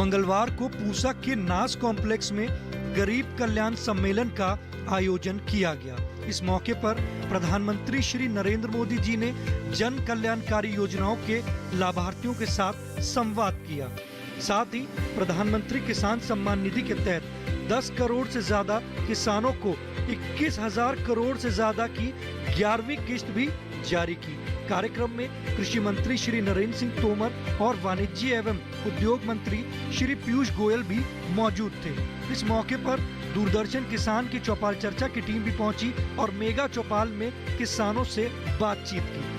मंगलवार को पूसा के नास कॉम्प्लेक्स में गरीब कल्याण सम्मेलन का आयोजन किया गया। इस मौके पर प्रधानमंत्री श्री नरेंद्र मोदी जी ने जन कल्याणकारी योजनाओं के लाभार्थियों के साथ संवाद किया। साथ ही प्रधानमंत्री किसान सम्मान निधि के तहत 10 करोड़ से ज्यादा किसानों को 21,000 करोड़ से ज्यादा की 11वीं किस्त भी जारी की। कार्यक्रम में कृषि मंत्री श्री नरेंद्र सिंह तोमर और वाणिज्य एवं उद्योग मंत्री श्री पीयूष गोयल भी मौजूद थे। इस मौके पर दूरदर्शन किसान की चौपाल चर्चा की टीम भी पहुंची और मेगा चौपाल में किसानों से बातचीत की।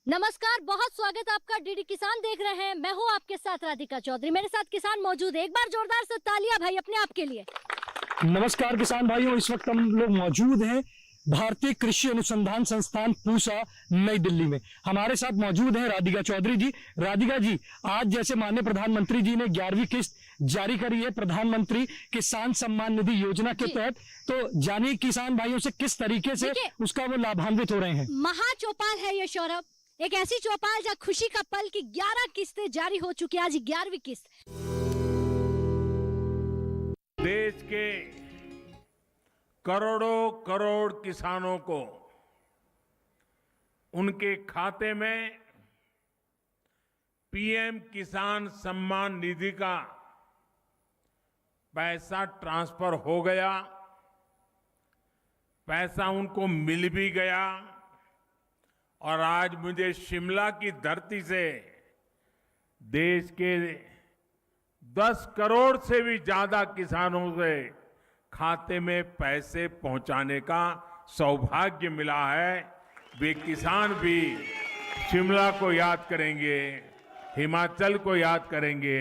नमस्कार, बहुत स्वागत आपका। डीडी किसान देख रहे हैं, मैं हूं आपके साथ राधिका चौधरी। मेरे साथ किसान मौजूद है। एक बार जोरदार से तालियां भाई अपने आप के लिए। नमस्कार किसान भाइयों, इस वक्त हम लोग मौजूद हैं भारतीय कृषि अनुसंधान संस्थान पूसा नई दिल्ली में। हमारे साथ मौजूद हैं राधिका चौधरी जी। राधिका जी, आज जैसे माननीय प्रधानमंत्री जी ने 11वीं किस्त जारी करी है प्रधानमंत्री किसान सम्मान निधि योजना के तहत, तो जानिए किसान भाइयों से किस तरीके से उसका वो लाभान्वित हो रहे हैं। महा चौपाल है ये सौरभ, एक ऐसी चौपाल जहाँ खुशी का पल की 11 किस्तें जारी हो चुकी है। आज 11वीं किस्त। देश के करोड़ों करोड़ किसानों को उनके खाते में पीएम किसान सम्मान निधि का पैसा ट्रांसफर हो गया, पैसा उनको मिल भी गया। और आज मुझे शिमला की धरती से देश के 10 करोड़ से भी ज्यादा किसानों से खाते में पैसे पहुंचाने का सौभाग्य मिला है। वे किसान भी शिमला को याद करेंगे, हिमाचल को याद करेंगे,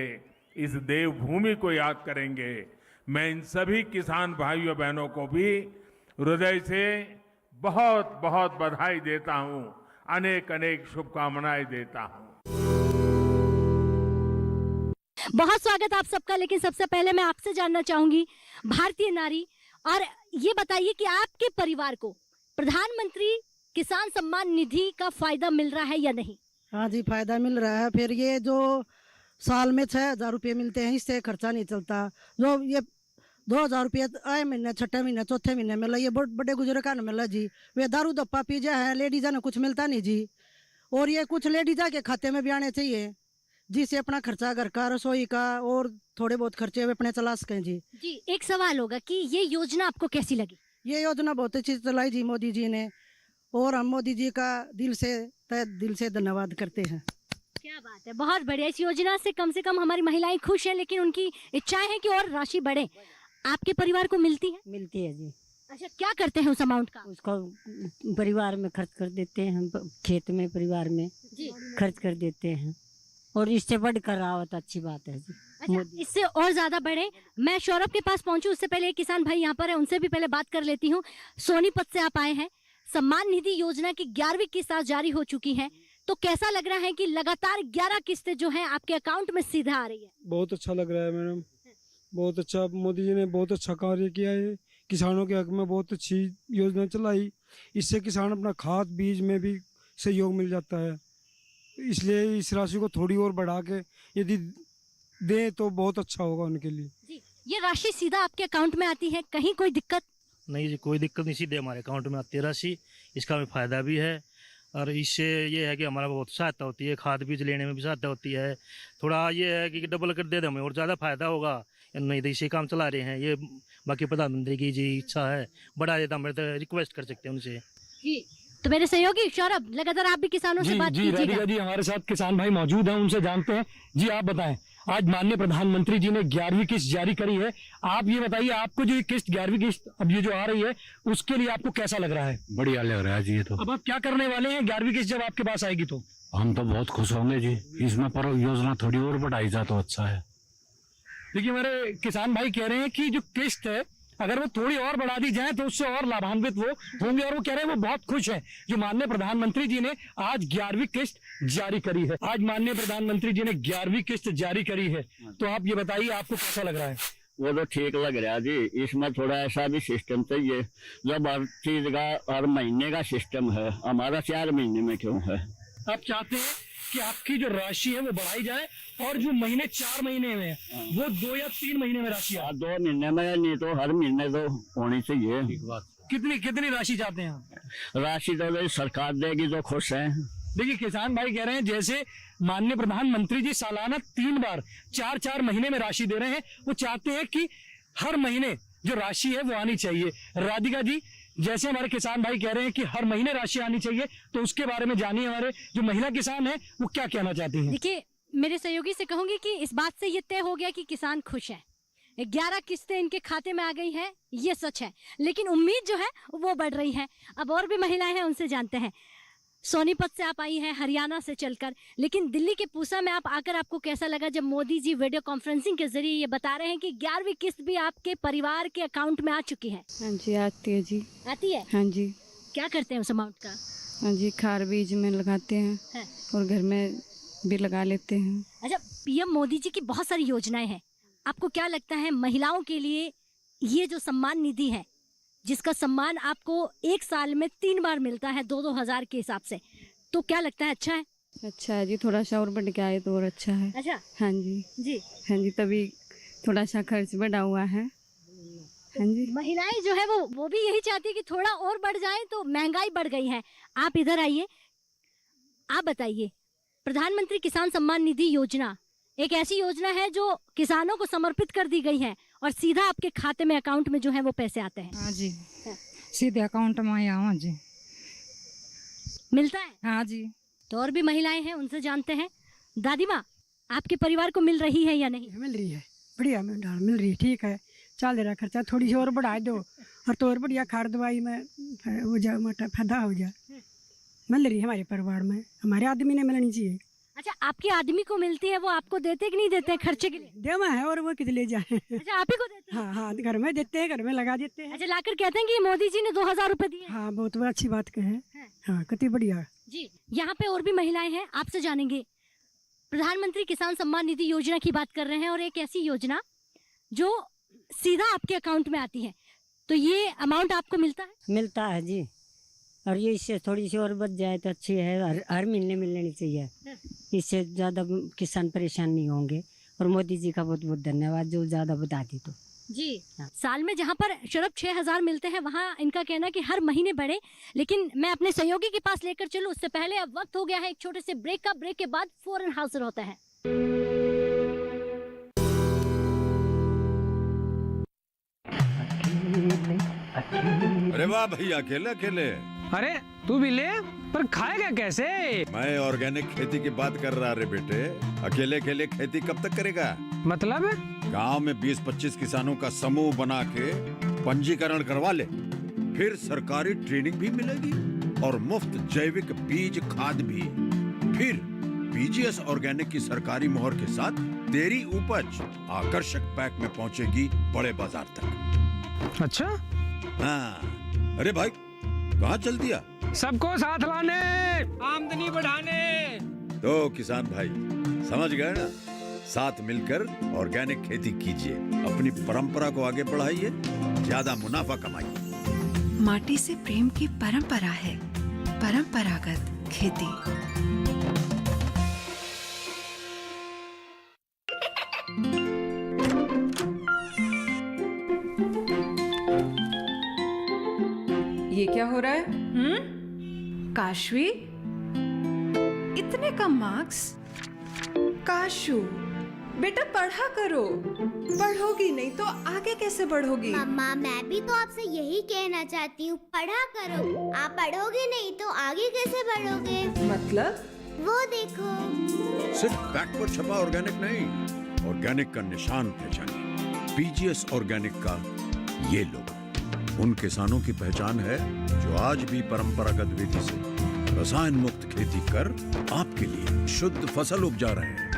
इस देवभूमि को याद करेंगे। मैं इन सभी किसान भाइयों बहनों को भी हृदय से बहुत बहुत बधाई देता हूं, अनेक अनेक शुभकामनाएं देता हूं। बहुत स्वागत आप सबका। लेकिन सबसे पहले मैं आपसे जानना चाहूंगी, भारतीय नारी, और ये बताइए कि आपके परिवार को प्रधानमंत्री किसान सम्मान निधि का फायदा मिल रहा है या नहीं? हाँ जी, फायदा मिल रहा है। फिर ये जो साल में 6,000 रुपये मिलते हैं, इससे खर्चा नहीं चलता। जो ये 2,000 रुपये आए महीने, छठे महीने, चौथे महीने मिला, ये बड़े गुजरे का मिला जी। वे दारू दप्पा पी जाए है, लेडीजा ने कुछ मिलता नहीं जी। और ये कुछ लेडीजा के खाते में भी आने चाहिए, जिससे अपना खर्चा घर का, रसोई का और थोड़े बहुत खर्चे वे अपने चला सकें जी। जी, एक सवाल होगा कि ये योजना आपको कैसी लगी? ये योजना बहुत अच्छी चलाई जी मोदी जी ने, और हम मोदी जी का तहे दिल से धन्यवाद करते हैं। क्या बात है, बहुत बढ़िया। इस योजना से कम हमारी महिलाएं खुश हैं, लेकिन उनकी इच्छाएं हैं कि और राशि बढ़े। आपके परिवार को मिलती है? मिलती है जी। अच्छा, क्या करते हैं उस अमाउंट का? उसको परिवार में खर्च कर देते हैं, हम खेत में परिवार में खर्च कर देते हैं, और इससे बढ़कर रहा होता अच्छी बात है जी। अच्छा, इससे और ज्यादा बढ़े। मैं सौरभ के पास पहुंचूं उससे पहले एक किसान भाई यहाँ पर है, उनसे भी पहले बात कर लेती हूँ। सोनीपत से आप आए हैं। सम्मान निधि योजना की 11वीं किस्त आज जारी हो चुकी है, तो कैसा लग रहा है कि लगातार 11 किस्तें जो हैं आपके अकाउंट में सीधा आ रही है? बहुत अच्छा लग रहा है मैडम, बहुत अच्छा। मोदी जी ने बहुत अच्छा कार्य किया है, किसानों के हक में बहुत अच्छी योजना चलाई। इससे किसान अपना खाद बीज में भी सहयोग मिल जाता है। इसलिए इस राशि को थोड़ी और बढ़ा के यदि दें तो बहुत अच्छा होगा उनके लिए जी। ये राशि सीधा आपके अकाउंट में आती है, कहीं कोई दिक्कत? नहीं जी, कोई दिक्कत नहीं, सीधे हमारे अकाउंट में आती है राशि। इसका हमें फ़ायदा भी है, और इससे ये है कि हमारा बहुत सहायता होती है, खाद बीज लेने में भी सहायता होती है। थोड़ा ये है कि डबल कर दे हमें और ज़्यादा फ़ायदा होगा। नहीं तो इसी काम चला रहे हैं ये। बाकी प्रधानमंत्री की जी इच्छा है बढ़ा देता, हम तो रिक्वेस्ट कर सकते हैं उनसे जी। तो मेरे सहयोगी सौरभ, लगातार आप भी किसानों से बात कीजिएगा। राधिका जी, हमारे साथ किसान भाई मौजूद हैं, उनसे जानते हैं। जी, आप बताएं, आज माननीय प्रधानमंत्री जी ने 11वीं किस्त जारी करी है। आप ये बताइए, आपको जो किस्त 11वीं किस्त अब ये जो आ रही है, उसके लिए आपको कैसा लग रहा है? बढ़िया लग रहा है जी। ये तो अब आप क्या करने वाले हैं 11वीं किस्त जब आपके पास आएगी तो? हम तो बहुत खुश होंगे जी। इसमें पर योजना थोड़ी और बढ़ाई जाए तो अच्छा है। देखिए, मेरे किसान भाई कह रहे हैं कि जो किस्त है अगर वो थोड़ी और बढ़ा दी जाए तो उससे और लाभान्वित वो होंगे, और वो कह रहे हैं वो बहुत खुश हैं जो माननीय प्रधानमंत्री जी ने आज 11वीं किस्त जारी करी है। आज माननीय प्रधानमंत्री जी ने 11वीं किस्त जारी करी है, तो आप ये बताइए आपको कैसा लग रहा है? वो तो ठीक लग रहा है जी। इसमें थोड़ा ऐसा भी सिस्टम चाहिए, जब हर चीज का हर महीने का सिस्टम है, हमारा 4 महीने में क्यों है? आप चाहते हैं कि आपकी जो राशि है वो बढ़ाई जाए और जो महीने 4 महीने में है, वो 2 या 3 महीने में राशि आए। 2 महीने में नहीं तो हर महीने तो होनी चाहिए। कितनी कितनी राशि चाहते हैं आप? राशि तो सरकार देगी तो खुश है। देखिए किसान भाई कह रहे हैं जैसे माननीय प्रधानमंत्री जी सालाना 3 बार 4-4 महीने में राशि दे रहे हैं, वो चाहते हैं कि हर महीने जो राशि है वो आनी चाहिए। राधिका जी, जैसे हमारे किसान भाई कह रहे हैं कि हर महीने राशि आनी चाहिए, तो उसके बारे में जानिए हमारे जो महिला किसान है वो क्या कहना चाहती हैं। देखिए, मेरे सहयोगी से कहूंगी कि इस बात से ये तय हो गया कि किसान खुश हैं। 11 किस्तें इनके खाते में आ गई हैं, ये सच है, लेकिन उम्मीद जो है वो बढ़ रही है। अब और भी महिलाएं हैं, उनसे जानते हैं। सोनीपत से आप आई हैं, हरियाणा से चलकर, लेकिन दिल्ली के पूसा में आप आकर आपको कैसा लगा जब मोदी जी वीडियो कॉन्फ्रेंसिंग के जरिए ये बता रहे हैं कि 11वीं किस्त भी आपके परिवार के अकाउंट में आ चुकी है? हाँ जी, आती है जी। आती है? हाँ जी। क्या करते हैं उस अमाउंट का? हाँ जी, खार बीज में लगाते हैं है। और घर में भी लगा लेते हैं। अच्छा, पीएम मोदी जी की बहुत सारी योजनाएं हैं, आपको क्या लगता है महिलाओं के लिए ये जो सम्मान निधि है, जिसका सम्मान आपको 1 साल में 3 बार मिलता है 2-2 हजार के हिसाब से, तो क्या लगता है अच्छा है? अच्छा है जी, थोड़ा सा और बढ़ के आए तो और अच्छा है। अच्छा। हाँ जी जी। हाँ जी, तभी थोड़ा सा खर्च बढ़ा हुआ है। हाँ जी। महिलाएं जो है वो भी यही चाहती है कि थोड़ा और बढ़ जाए, तो महंगाई बढ़ गई है। आप इधर आइए, आप बताइए, प्रधानमंत्री किसान सम्मान निधि योजना एक ऐसी योजना है जो किसानों को समर्पित कर दी गई है और सीधा आपके खाते में, अकाउंट में जो है वो पैसे आते हैं। हाँ जी, सीधे अकाउंट में आया। हाँ जी, मिलता है। हाँ जी। तो और भी महिलाएं हैं, उनसे जानते हैं। दादी माँ, आपके परिवार को मिल रही है या नहीं? मिल रही है, बढ़िया मिल रही है, ठीक है, चल रहा खर्चा, थोड़ी सी और बढ़ा दो और तो और बढ़िया खाद दवाई में हो जाए, मोटा फायदा हो जाए। मिल रही है हमारे परिवार में, हमारे आदमी ने मिलनी चाहिए। अच्छा, आपके आदमी को मिलती है, वो आपको देते कि नहीं देते हैं खर्चे के लिए? देवा है और वो किस ले जाए। अच्छा, आप ही को देते हैं? हाँ हाँ, घर में देते हैं, घर में लगा देते हैं। अच्छा, लाकर कहते हैं कि मोदी जी ने 2000 रुपए दिए। हाँ, बहुत अच्छी बात कहे। हाँ, कितनी बढ़िया जी। यहाँ पे और भी महिलाएं हैं, आपसे जानेंगे। प्रधानमंत्री किसान सम्मान निधि योजना की बात कर रहे हैं, और एक ऐसी योजना जो सीधा आपके अकाउंट में आती है, तो ये अमाउंट आपको मिलता है? मिलता है जी, और ये इससे थोड़ी सी और बच जाए तो अच्छी है। हर महीने मिलनी चाहिए, इससे ज़्यादा किसान परेशान नहीं होंगे। और मोदी जी का बहुत बहुत धन्यवाद जो ज़्यादा बता दी। तो जी, साल में जहाँ पर सिर्फ 6000 मिलते हैं, वहाँ इनका कहना है कि हर महीने बढ़े। लेकिन मैं अपने सहयोगी के पास लेकर चलूँ, उससे पहले अब वक्त हो गया है एक छोटे से ब्रेक का। ब्रेक के बाद फौरन हाजिर होता है। अरे वाह भैया, अकेले अकेले। अरे तू भी ले, पर खाएगा कैसे? मैं ऑर्गेनिक खेती की बात कर रहा रे बेटे। अकेले अकेले खेती कब तक करेगा? मतलब गांव में 20-25 किसानों का समूह बना के पंजीकरण करवा ले, फिर सरकारी ट्रेनिंग भी मिलेगी और मुफ्त जैविक बीज खाद भी। फिर पीजीएस ऑर्गेनिक की सरकारी मोहर के साथ तेरी उपज आकर्षक पैक में पहुंचेगी बड़े बाजार तक। अच्छा। हाँ, अरे भाई कहाँ चल दिया? सबको साथ लाने, आमदनी बढ़ाने। तो किसान भाई समझ गए ना, साथ मिलकर ऑर्गेनिक खेती कीजिए, अपनी परंपरा को आगे बढ़ाइए, ज्यादा मुनाफा कमाइए। माटी से प्रेम की परंपरा है परंपरागत खेती। ये क्या हो रहा है? काशवी, इतने कम मार्क्स? काशू बेटा पढ़ा करो, पढ़ोगी नहीं तो आगे कैसे बढ़ोगी? मम्मा, मैं भी तो आपसे यही कहना चाहती हूँ, पढ़ा करो। आप पढ़ोगे नहीं तो आगे कैसे बढ़ोगे? मतलब? वो देखो, सिर्फ बैक पर छपा ऑर्गेनिक नहीं, ऑर्गेनिक का निशान पहचानिए। पीजीएस ऑर्गेनिक का ये लोगो उन किसानों की पहचान है जो आज भी परंपरागत विधि से रसायन मुक्त खेती कर आपके लिए शुद्ध फसल उपजा रहे हैं।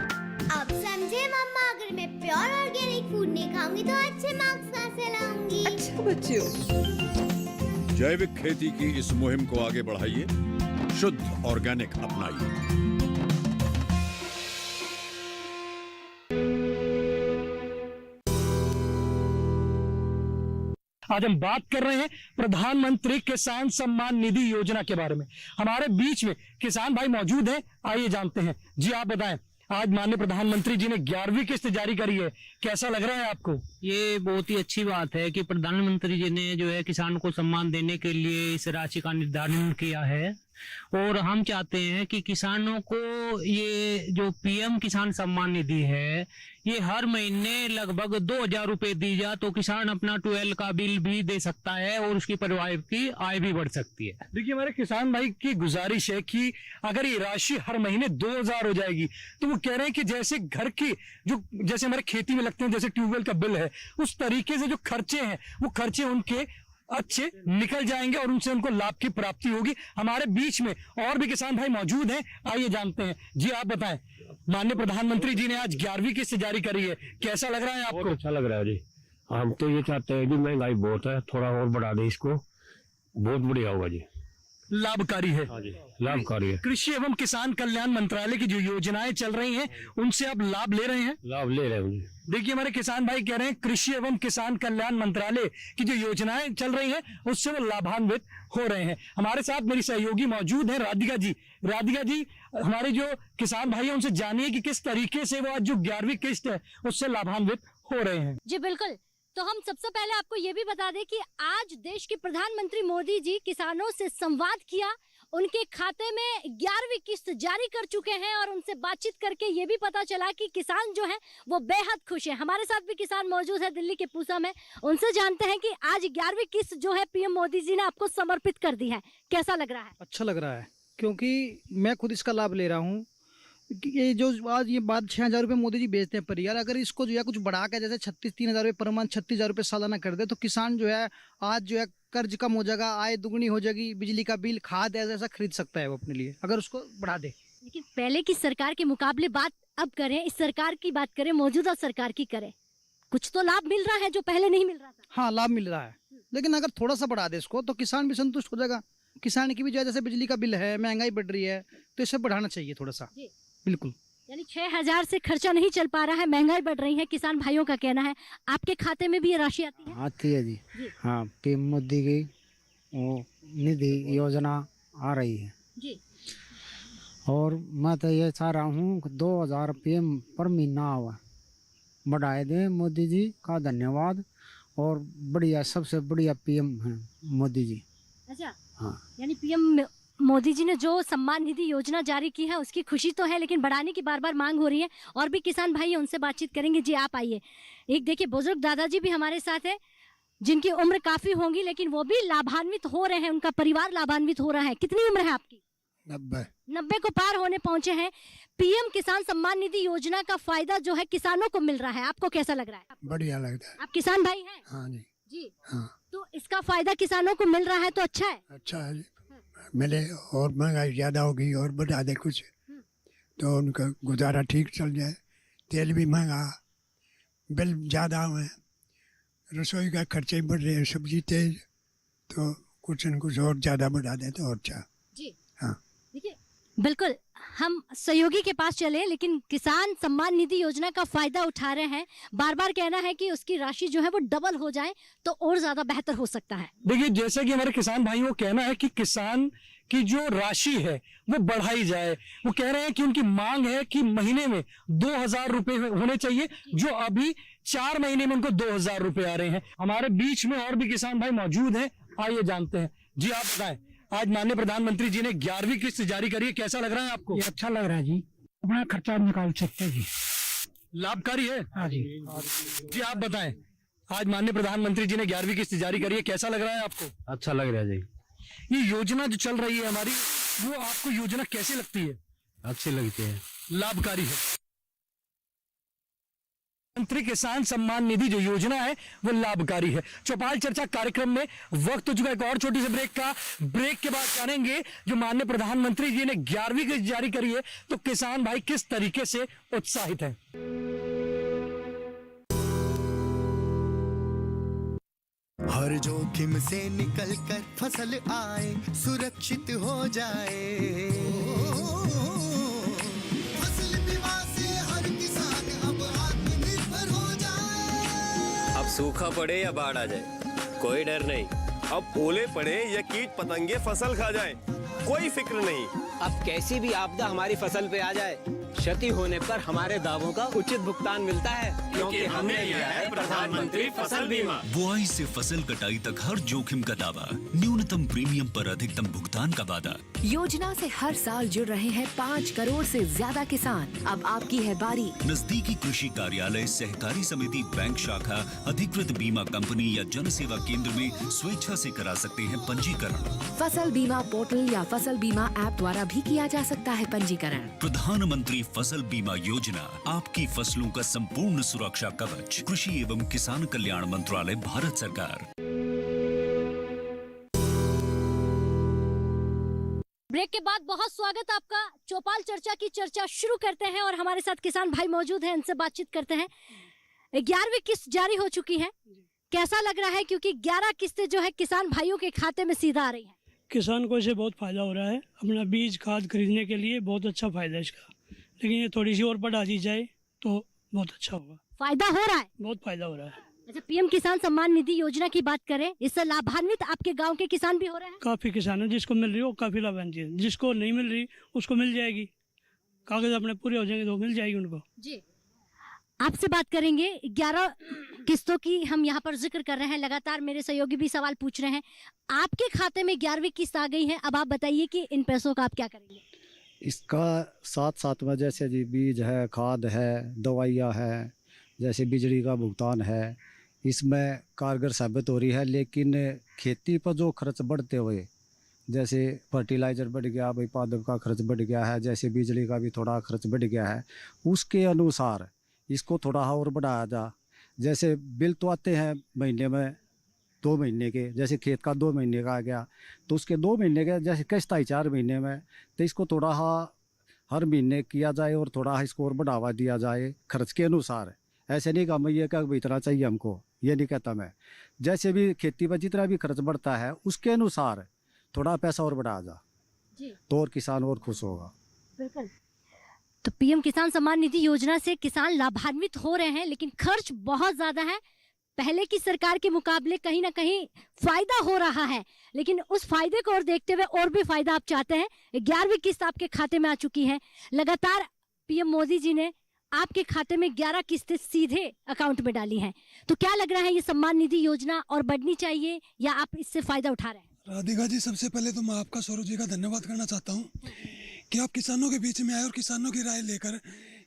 अब समझे मम्मा, अगर मैं प्योर ऑर्गेनिक फूड नहीं खाऊंगी तो अच्छे मार्क्स कहाँ से लाऊंगी? अच्छा बच्चों, जैविक खेती की इस मुहिम को आगे बढ़ाइए, शुद्ध ऑर्गेनिक अपनाइए। आज हम बात कर रहे हैं प्रधानमंत्री किसान सम्मान निधि योजना के बारे में। हमारे बीच में किसान भाई मौजूद हैं, आइए जानते हैं। जी आप बताएं, आज माननीय प्रधानमंत्री जी ने 11वीं किस्त जारी करी है, कैसा लग रहा है आपको? ये बहुत ही अच्छी बात है कि प्रधानमंत्री जी ने जो है किसानों को सम्मान देने के लिए इस राशि का निर्धारण किया है, और हम चाहते हैं कि किसानों को ये जो पीएम किसान सम्मान निधि है ये हर महीने लगभग 2000 रुपए दी जाए तो किसान अपना 12 का बिल भी दे सकता है और उसकी परिवार की आय भी बढ़ सकती है। देखिए, हमारे किसान भाई की गुजारिश है कि अगर ये राशि हर महीने 2000 हो जाएगी तो वो कह रहे हैं कि जैसे घर की जैसे हमारे खेती में लगते हैं, जैसे ट्यूबवेल का बिल है, उस तरीके से जो खर्चे हैं वो खर्चे उनके अच्छे निकल जाएंगे और उनसे उनको लाभ की प्राप्ति होगी। हमारे बीच में और भी किसान भाई मौजूद हैं, आइए जानते हैं। जी आप बताएं, माननीय प्रधानमंत्री जी ने आज 11वीं किस्त जारी करी है, कैसा लग रहा है आपको? अच्छा लग रहा है जी। हम तो ये चाहते हैं कि महंगाई बहुत है, थोड़ा और बढ़ा दे इसको, बहुत बढ़िया होगा जी। लाभकारी है। हाँ जी, लाभकारी है। कृषि एवं किसान कल्याण मंत्रालय की जो योजनाएं चल रही हैं उनसे आप लाभ ले रहे हैं? लाभ ले रहे हैं जी। देखिए, हमारे किसान भाई कह रहे हैं कृषि एवं किसान कल्याण मंत्रालय की जो योजनाएं चल रही हैं उससे वो लाभान्वित हो रहे हैं। हमारे साथ मेरी सहयोगी मौजूद है राधिका जी। राधिका जी, हमारे जो किसान भाई हैं उनसे जानिए कि किस तरीके से वो आज जो 11वीं किस्त है उससे लाभान्वित हो रहे हैं। जी बिल्कुल, तो हम सबसे पहले आपको ये भी बता दें कि आज देश के प्रधानमंत्री मोदी जी किसानों से संवाद किया, उनके खाते में 11वीं किस्त जारी कर चुके हैं और उनसे बातचीत करके ये भी पता चला कि किसान जो है वो बेहद खुश हैं। हमारे साथ भी किसान मौजूद है दिल्ली के पूसा में, उनसे जानते हैं कि आज 11वीं किस्त जो है पीएम मोदी जी ने आपको समर्पित कर दी है, कैसा लग रहा है? अच्छा लग रहा है, क्योंकि मैं खुद इसका लाभ ले रहा हूँ। ये जो आज ये बात 6000 रुपये मोदी जी बेचते हैं पर यार, अगर इसको जो है कुछ बढ़ा कर जैसे 3000 रुपये पर मंथ 36000 रुपये सालाना कर दे तो किसान जो है आज जो है कर्ज कम हो जाएगा, आय दुगनी हो जाएगी, बिजली का बिल, खाद ऐसा खरीद सकता है वो अपने लिए अगर उसको बढ़ा दे। लेकिन पहले की सरकार के मुकाबले बात अब करें, इस सरकार की बात करें, मौजूदा सरकार की करें, कुछ तो लाभ मिल रहा है जो पहले नहीं मिल रहा था। हाँ, लाभ मिल रहा है, लेकिन अगर थोड़ा सा बढ़ा दे इसको तो किसान भी संतुष्ट हो जाएगा। किसान की भी जो है जैसे बिजली का बिल है, महंगाई बढ़ रही है, तो इसे बढ़ाना चाहिए थोड़ा सा। बिल्कुल, यानी 6000 से खर्चा नहीं चल पा रहा है, महंगाई बढ़ रही है, किसान भाइयों का कहना है। आपके खाते में भी ये राशि आती है? आती है जी। हाँ, पीएम मोदी की वो निधि योजना आ रही है जी। और मैं तो ये चाह रहा हूँ 2000 पीएम पर महीना हुआ बढ़ाए दे। मोदी जी का धन्यवाद, और बढ़िया, सबसे बढ़िया पीएम है मोदी जी। अच्छा, हाँ, यानी पीएम मोदी जी ने जो सम्मान निधि योजना जारी की है उसकी खुशी तो है, लेकिन बढ़ाने की बार बार मांग हो रही है। और भी किसान भाई हैं, उनसे बातचीत करेंगे। जी आप आइए। एक देखिए, बुजुर्ग दादाजी भी हमारे साथ है जिनकी उम्र काफी होंगी, लेकिन वो भी लाभान्वित हो रहे हैं, उनका परिवार लाभान्वित हो रहा है। कितनी उम्र है आपकी? 90 को पार होने पहुंचे हैं। पीएम किसान सम्मान निधि योजना का फायदा जो है किसानों को मिल रहा है, आपको कैसा लग रहा है? बढ़िया लगता है। आप किसान भाई हैं? हाँ जी। जी हाँ, तो इसका फायदा किसानों को मिल रहा है तो अच्छा है। अच्छा है, मिले और महंगाई ज़्यादा होगी और बढ़ा दे कुछ तो उनका गुजारा ठीक चल जाए। तेल भी महंगा, बिल ज़्यादा हुए, रसोई का खर्चे बढ़ रहे हैं, सब्जी तेज, तो कुछ न कुछ और ज़्यादा बढ़ा दे तो और अच्छा। जी हाँ, देखिए, बिल्कुल हम सहयोगी के पास चले, लेकिन किसान सम्मान निधि योजना का फायदा उठा रहे हैं। बार बार कहना है कि उसकी राशि जो है वो डबल हो जाए तो और ज्यादा बेहतर हो सकता है। देखिए, जैसे कि हमारे किसान भाइयों का कहना है कि किसान की जो राशि है वो बढ़ाई जाए। वो कह रहे हैं कि उनकी मांग है कि महीने में 2000 रुपए होने चाहिए, जो अभी 4 महीने में उनको 2000 रुपए आ रहे हैं। हमारे बीच में और भी किसान भाई मौजूद हैं, आइए जानते हैं। जी आप बताएं, आज माननीय प्रधानमंत्री जी ने 11वीं किस्त जारी करी है, कैसा लग रहा है आपको? ये अच्छा लग रहा है जी, अपना खर्चा निकाल सकते हैं जी। लाभकारी है। हाँ जी। जी आप बताएं, आज माननीय प्रधानमंत्री जी ने 11वीं किस्त जारी करी है, कैसा लग रहा है आपको? अच्छा लग रहा है जी। ये योजना जो चल रही है हमारी, वो आपको योजना कैसी लगती है? अच्छी लगती है, लाभकारी है। प्रधानमंत्री किसान सम्मान निधि जो योजना है वो लाभकारी है। चौपाल चर्चा कार्यक्रम में वक्त हो चुका है एक और छोटी सी ब्रेक का। ब्रेक के बाद जानेंगे जो माननीय प्रधानमंत्री जी ने 11वीं किस्त जारी करी है तो किसान भाई किस तरीके से उत्साहित हैं। हर जोखिम से निकल कर फसल आए, सुरक्षित हो जाए। फसल बीमा से हर किसान अब आत्मनिर्भर हो जाए। अब सूखा पड़े या बाढ़ आ जाए, कोई डर नहीं। अब ओले पड़े या कीट पतंगे फसल खा जाए, कोई फिक्र नहीं। अब कैसी भी आपदा हमारी फसल पे आ जाए, क्षति होने पर हमारे दावों का उचित भुगतान मिलता है, क्योंकि हमने लिया है प्रधानमंत्री फसल बीमा। बुआई से फसल कटाई तक हर जोखिम का दावा, न्यूनतम प्रीमियम पर अधिकतम भुगतान का वादा। योजना से हर साल जुड़ रहे हैं 5 करोड़ से ज्यादा किसान। अब आपकी है बारी। नजदीकी कृषि कार्यालय, सहकारी समिति, बैंक शाखा, अधिकृत बीमा कंपनी या जन सेवा केंद्र में स्वेच्छा से करा सकते हैं पंजीकरण। फसल बीमा पोर्टल या फसल बीमा ऐप द्वारा भी किया जा सकता है पंजीकरण। प्रधानमंत्री फसल बीमा योजना, आपकी फसलों का संपूर्ण सुरक्षा कवच। कृषि एवं किसान कल्याण मंत्रालय, भारत सरकार। ब्रेक के बाद बहुत स्वागत आपका। चौपाल चर्चा की चर्चा शुरू करते हैं और हमारे साथ किसान भाई मौजूद हैं, इनसे बातचीत करते हैं। 11वीं किस्त जारी हो चुकी है, कैसा लग रहा है? क्योंकि 11 किस्तें जो है किसान भाइयों के खाते में सीधा आ रही है। किसान को इससे बहुत फायदा हो रहा है, अपना बीज खाद खरीदने के लिए बहुत अच्छा फायदा है इसका, लेकिन ये थोड़ी सी और बढ़ा दी जाए तो बहुत अच्छा होगा। फायदा हो रहा है, बहुत फायदा हो रहा है। अच्छा, पीएम किसान सम्मान निधि योजना की बात करें, इससे लाभान्वित आपके गांव के किसान भी हो रहे हैं? काफी किसान है, जिसको मिल रही हो काफी लाभान्वित है, जिसको नहीं मिल रही उसको मिल जाएगी, कागज अपने पूरे हो जाएंगे तो मिल जाएगी उनको। जी, आपसे बात करेंगे। 11 किस्तों की हम यहाँ पर जिक्र कर रहे हैं, लगातार मेरे सहयोगी भी सवाल पूछ रहे हैं। आपके खाते में 11वीं किस्त आ गई है, अब आप बताइए कि इन पैसों का आप क्या करेंगे? इसका साथ में जैसे जी बीज है, खाद है, दवाइयाँ है, जैसे बिजली का भुगतान है, इसमें कारगर साबित हो रही है। लेकिन खेती पर जो खर्च बढ़ते हुए, जैसे फर्टिलाइज़र बढ़ गया, भाई पादप का खर्च बढ़ गया है, जैसे बिजली का भी थोड़ा खर्च बढ़ गया है, उसके अनुसार इसको थोड़ा और बढ़ाया जा। जैसे बिल तो आते हैं महीने में 2 महीने के, जैसे खेत का 2 महीने का आ गया तो उसके 2 महीने के जैसे किस्त आई 4 महीने में, तो इसको थोड़ा हर महीने किया जाए और थोड़ा इसको और बढ़ावा दिया जाए खर्च के अनुसार। ऐसे नहीं कहा मैं ये क्या इतना चाहिए हमको, ये नहीं कहता मैं। जैसे भी खेती पर जितना भी खर्च बढ़ता है उसके अनुसार थोड़ा पैसा और बढ़ाया जा तो और किसान और खुश होगा। बिल्कुल। तो पीएम किसान सम्मान निधि योजना से किसान लाभान्वित हो रहे हैं, लेकिन खर्च बहुत ज्यादा है। पहले की सरकार के मुकाबले कहीं ना कहीं फायदा हो रहा है, लेकिन उस फायदे को और देखते हुए और भी फायदा आप चाहते हैं। 11वीं किस्त आपके खाते में आ चुकी है। लगातार पीएम मोदी जी ने आपके खाते में 11 किस्तें सीधे अकाउंट में डाली हैं, तो क्या लग रहा है ये सम्मान निधि योजना और बढ़नी चाहिए या आप इससे फायदा उठा रहे हैं? राधिका जी, सबसे पहले तो मैं आपका सौरभ जी का धन्यवाद करना चाहता हूँ कि आप किसानों के बीच में आए और किसानों की राय लेकर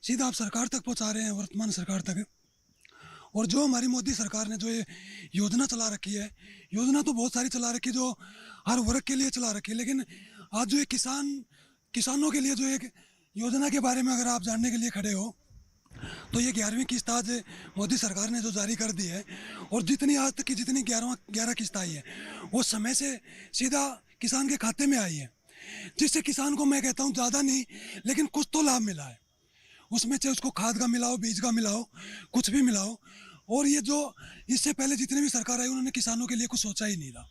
सीधा आप सरकार तक पहुँचा रहे हैं, वर्तमान सरकार तक। और जो हमारी मोदी सरकार ने जो ये योजना चला रखी है, योजना तो बहुत सारी चला रखी है जो हर वर्ग के लिए चला रखी है, लेकिन आज जो ये किसानों के लिए जो एक योजना के बारे में अगर आप जानने के लिए खड़े हो तो ये 11वीं किस्त आज मोदी सरकार ने जो जारी कर दी है, और जितनी आज तक की जितनी 11 किस्त आई है वो समय से सीधा किसान के खाते में आई है, जिससे किसान को मैं कहता हूँ ज़्यादा नहीं लेकिन कुछ तो लाभ मिला है। उसमें चाहे उसको खाद का मिलाओ, बीज का मिलाओ, कुछ भी मिलाओ। और ये जो इससे पहले जितने भी सरकार आई उन्होंने किसानों के लिए कुछ सोचा ही नहीं था।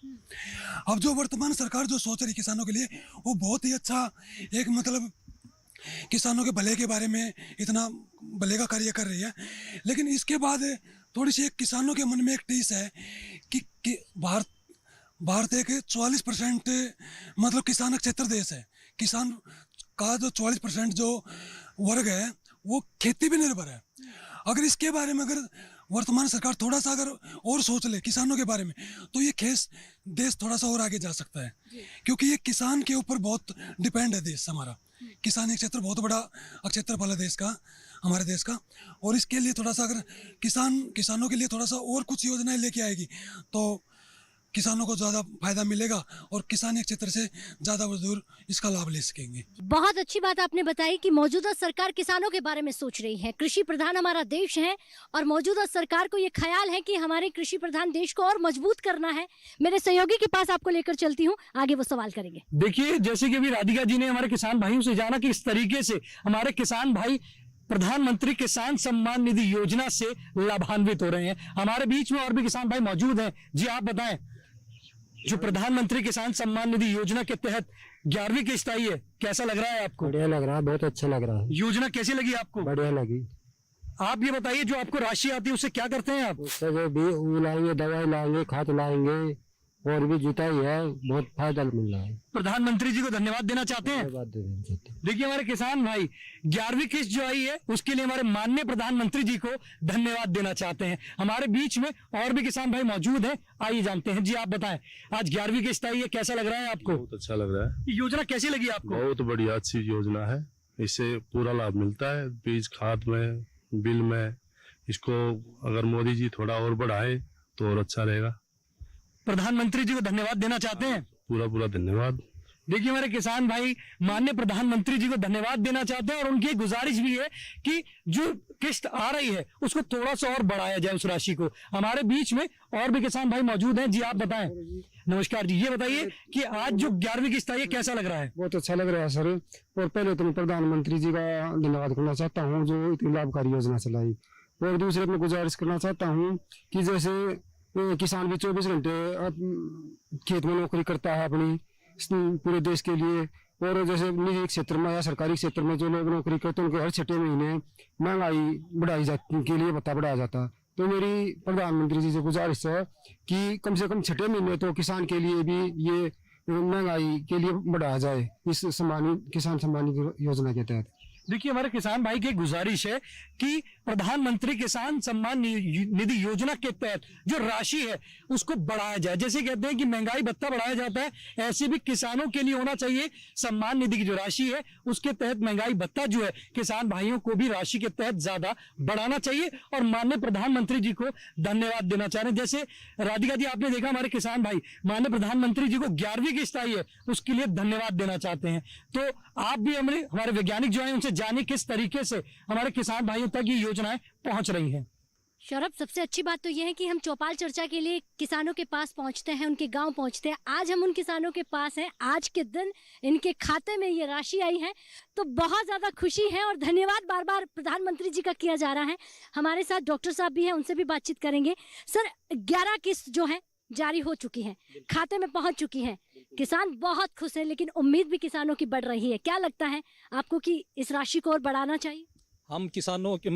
अब जो वर्तमान सरकार जो सोच रही किसानों के लिए वो बहुत ही अच्छा एक मतलब किसानों के भले के बारे में इतना भले का कार्य कर रही है। लेकिन इसके बाद थोड़ी सी एक किसानों के मन में एक टीस है कि भारत एक 44% मतलब किसान क्षेत्र देश है। किसान का जो 44% जो वर्ग है वो खेती पे निर्भर है। अगर इसके बारे में अगर वर्तमान सरकार थोड़ा सा अगर और सोच ले किसानों के बारे में तो ये देश थोड़ा सा और आगे जा सकता है, क्योंकि ये किसान के ऊपर बहुत डिपेंड है देश हमारा। किसानी क्षेत्र बहुत बड़ा क्षेत्रफल है देश का, हमारे देश का। और इसके लिए थोड़ा सा अगर किसानों के लिए थोड़ा सा और कुछ योजनाएं लेके आएगी तो किसानों को ज़्यादा फायदा मिलेगा और किसानी क्षेत्र से ज़्यादा मजदूर इसका लाभ ले सकेंगे। बहुत अच्छी बात आपने बताई कि मौजूदा सरकार किसानों के बारे में सोच रही है। कृषि प्रधान हमारा देश है और मौजूदा सरकार को ये ख्याल है कि हमारे कृषि प्रधान देश को और मजबूत करना है। मेरे सहयोगी के पास आपको लेकर चलती हूँ, आगे वो सवाल करेंगे। देखिए, जैसे कि अभी राधिका जी ने हमारे किसान भाइयों से जाना कि इस तरीके से हमारे किसान भाई प्रधानमंत्री किसान सम्मान निधि योजना से लाभान्वित हो रहे हैं। हमारे बीच में और भी किसान भाई मौजूद हैं। जी, आप बताएं, जो प्रधानमंत्री किसान सम्मान निधि योजना के तहत 11वीं किस्त आई है, कैसा लग रहा है आपको? बढ़िया लग रहा है, बहुत अच्छा लग रहा है। योजना कैसी लगी आपको? बढ़िया लगी। आप ये बताइए, जो आपको राशि आती है उससे क्या करते हैं आप? उससे जो भी लाएंगे, दवाई लाएंगे, खाद लाएंगे और भी जुताई है, बहुत फायदा मिल रहा है। प्रधानमंत्री जी को धन्यवाद देना चाहते हैं? धन्यवाद देना चाहते हैं। देखिए हमारे किसान भाई 11वीं किस्त जो आई है उसके लिए हमारे माननीय प्रधानमंत्री जी को धन्यवाद देना चाहते हैं। हमारे बीच में और भी किसान भाई मौजूद हैं, आइए जानते हैं। जी आप बताएं, आज 11वीं किस्त आई है, कैसा लग रहा है आपको? बहुत अच्छा लग रहा है। ये योजना कैसी लगी आपको? बहुत बढ़िया, अच्छी योजना है। इससे पूरा लाभ मिलता है, बीज खाद में, बिल में। इसको अगर मोदी जी थोड़ा और बढ़ाए तो और अच्छा रहेगा। प्रधानमंत्री जी को धन्यवाद देना चाहते हैं? पूरा धन्यवाद। देखिए हमारे किसान भाई माननीय प्रधानमंत्री जी को धन्यवाद देना चाहते हैं और उनकी गुजारिश भी है कि जो किस्त आ रही है उसको थोड़ा सा और बढ़ाया जाए, उस राशि को। हमारे बीच में और भी किसान भाई मौजूद हैं। जी आप बताएं। नमस्कार जी, ये बताइए कि आज जो 11वीं किस्त आई है कैसा लग रहा है? बहुत अच्छा लग रहा है सर। और पहले तो मैं प्रधानमंत्री जी का धन्यवाद करना चाहता हूँ जो इतनी लाभकारी योजना चलाई। और दूसरे मैं गुजारिश करना चाहता हूँ कि जैसे किसान भी 24 घंटे खेत में नौकरी करता है अपनी पूरे देश के लिए, और जैसे निजी क्षेत्र में या सरकारी क्षेत्र में जो लोग नौकरी करते हैं उनके हर 6 महीने महंगाई बढ़ाई जाती के लिए भत्ता बढ़ाया जाता। तो मेरी प्रधानमंत्री जी से गुजारिश है कि कम से कम 6 महीने तो किसान के लिए भी ये महंगाई के लिए बढ़ाया जाए इस किसान सम्मान योजना के तहत। देखिए हमारे किसान भाई की गुजारिश है कि प्रधानमंत्री किसान सम्मान निधि योजना के तहत जो राशि है उसको बढ़ाया जाए। जैसे कहते हैं कि महंगाई भत्ता बढ़ाया जाता है, ऐसे भी किसानों के लिए होना चाहिए। सम्मान निधि की जो राशि है उसके तहत महंगाई भत्ता जो है किसान भाइयों को भी राशि के तहत ज्यादा बढ़ाना चाहिए। और माननीय प्रधानमंत्री जी को धन्यवाद देना चाह रहे हैं। जैसे राधिका जी आपने देखा, हमारे किसान भाई माननीय प्रधानमंत्री जी को 11वीं किस्त आई है उसके लिए धन्यवाद देना चाहते हैं। तो आप भी हमारे वैज्ञानिक जो है उनसे जाने किस तरीके से हमारे किसान भाइयों तक ये योजनाएं पहुंच रही हैं। सौरभ, सबसे अच्छी बात तो यह है कि हम चौपाल चर्चा के लिए किसानों के पास पहुंचते हैं, उनके गांव पहुंचते हैं। आज हम उन किसानों के पास हैं, आज के दिन इनके खाते में ये राशि आई है, तो बहुत ज़्यादा खुशी है और धन्यवाद बार बार प्रधानमंत्री जी का किया जा रहा है। हमारे साथ डॉक्टर साहब भी हैं, उनसे भी बातचीत करेंगे। सर, 11 किस्त जो है जारी हो चुकी है, खाते में पहुंच चुकी है, किसान बहुत खुश हैं, लेकिन उम्मीद भी किसानों की बढ़ रही है। क्या लगता है आपको कि इस राशि को और बढ़ाना चाहिए? मैं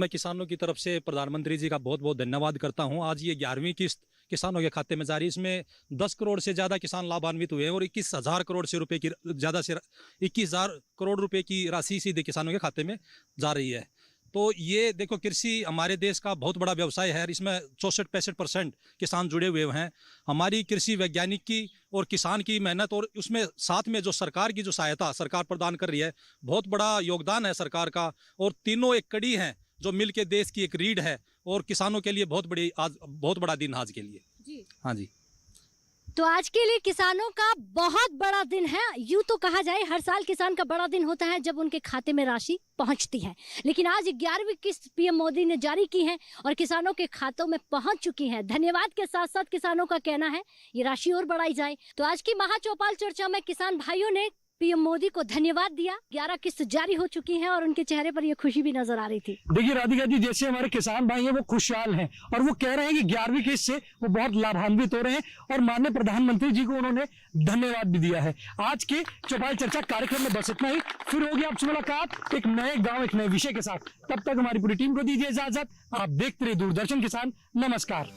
किसानों की तरफ से प्रधानमंत्री जी का बहुत बहुत धन्यवाद करता हूं। आज ये 11वीं किस्त किसानों के खाते में जारी, इसमें 10 करोड़ से ज़्यादा किसान लाभान्वित हुए हैं और 21,000 करोड़ से रुपए की 21,000 करोड़ रुपए की राशि सीधे किसानों के खाते में जा रही है। तो ये देखो, कृषि हमारे देश का बहुत बड़ा व्यवसाय है। इसमें 64-65% किसान जुड़े हुए हैं। हमारी कृषि वैज्ञानिक की और किसान की मेहनत और उसमें साथ में जो सरकार की जो सहायता सरकार प्रदान कर रही है, बहुत बड़ा योगदान है सरकार का। और तीनों एक कड़ी हैं जो मिल के देश की एक रीढ़ है और किसानों के लिए बहुत बड़ा दिन आज के लिए जी। हाँ जी, तो आज के लिए किसानों का बहुत बड़ा दिन है। यूं तो कहा जाए हर साल किसान का बड़ा दिन होता है जब उनके खाते में राशि पहुंचती है, लेकिन आज 11वीं किस्त पीएम मोदी ने जारी की है और किसानों के खातों में पहुंच चुकी है। धन्यवाद के साथ साथ किसानों का कहना है ये राशि और बढ़ाई जाए। तो आज की महाचौपाल चर्चा में किसान भाइयों ने पीएम मोदी को धन्यवाद दिया। 11 किस्त जारी हो चुकी है और उनके चेहरे पर ये खुशी भी नजर आ रही थी। देखिए राधिका जी, जैसे हमारे किसान भाई हैं वो खुशहाल हैं और वो कह रहे हैं कि 11वीं किस्त से वो बहुत लाभान्वित हो रहे हैं और माननीय प्रधानमंत्री जी को उन्होंने धन्यवाद भी दिया है। आज के चौपाल चर्चा कार्यक्रम में बस इतना ही। फिर होगी आपसे मुलाकात एक नए गाँव एक नए विषय के साथ। तब तक हमारी पूरी टीम को दीजिए इजाजत। आप देखते रहिए दूरदर्शन किसान। नमस्कार।